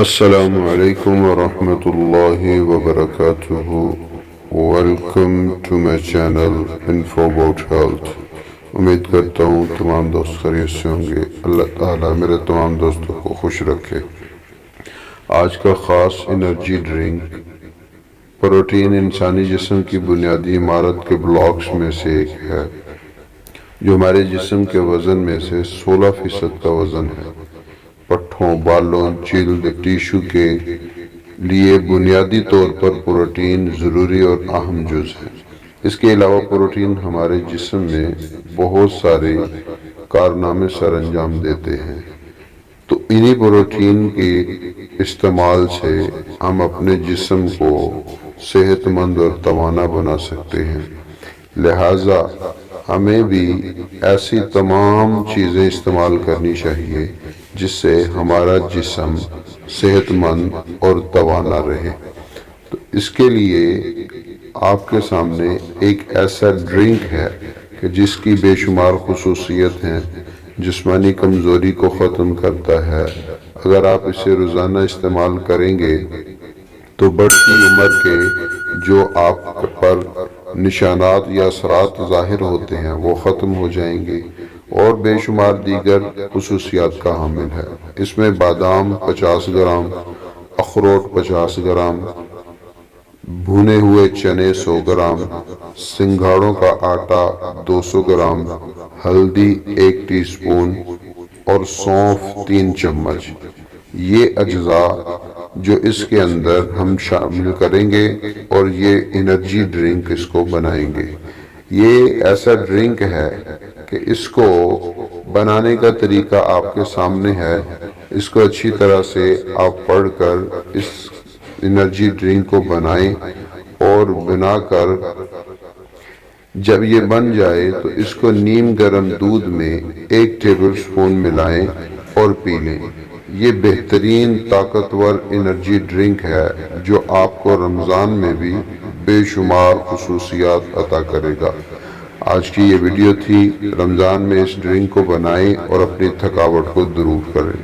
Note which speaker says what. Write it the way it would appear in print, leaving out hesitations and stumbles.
Speaker 1: السلام علیکم ورحمۃ اللہ وبرکاتہ۔ Welcome to my channel info about health. امید کرتا ہوں تمام دوست خیریت سے ہوں گے۔ اللہ تعالیٰ میرے تمام دوستوں کو خوش رکھے۔ آج کا خاص انرجی ڈرنک پروٹین انسانی جسم کی بنیادی عمارت کے بلاکس میں سے ایک ہے، جو ہمارے جسم کے وزن میں سے 16% کا وزن ہے۔ پٹھوں، بالوں، جلد، ٹیشو کے لیے بنیادی طور پر پروٹین ضروری اور اہم جز ہے۔ اس کے علاوہ پروٹین ہمارے جسم میں بہت سارے کارنامے سر انجام دیتے ہیں، تو انہی پروٹین کے استعمال سے ہم اپنے جسم کو صحت مند اور توانا بنا سکتے ہیں۔ لہٰذا ہمیں بھی ایسی تمام چیزیں استعمال کرنی چاہیے جس سے ہمارا جسم صحت مند اور توانا رہے۔ تو اس کے لیے آپ کے سامنے ایک ایسا ڈرنک ہے کہ جس کی بے شمار خصوصیت ہیں۔ جسمانی کمزوری کو ختم کرتا ہے۔ اگر آپ اسے روزانہ استعمال کریں گے تو بڑھتی عمر کے جو آپ پر نشانات یا اثرات ظاہر ہوتے ہیں وہ ختم ہو جائیں گے، اور بے شمار دیگر خصوصیات کا حامل ہے۔ اس میں بادام 50 گرام، اخروٹ 50 گرام، بھنے ہوئے چنے 100 گرام، سنگھاڑوں کا آٹا 200 گرام، ہلدی 1 ٹی سپون اور سونف 3 چمچ، یہ اجزاء جو اس کے اندر ہم شامل کریں گے اور یہ انرجی ڈرنک اس کو بنائیں گے۔ یہ ایسا ڈرنک ہے کہ اس کو بنانے کا طریقہ آپ کے سامنے ہے۔ اس کو اچھی طرح سے آپ پڑھ کر اس انرجی ڈرنک کو بنائیں، اور بنا کر جب یہ بن جائے تو اس کو نیم گرم دودھ میں 1 ٹیبل سپون ملائیں اور پی لیں۔ یہ بہترین طاقتور انرجی ڈرنک ہے جو آپ کو رمضان میں بھی بے شمار خصوصیات عطا کرے گا۔ آج کی یہ ویڈیو تھی۔ رمضان میں اس ڈرنک کو بنائیں اور اپنی تھکاوٹ کو دور کریں۔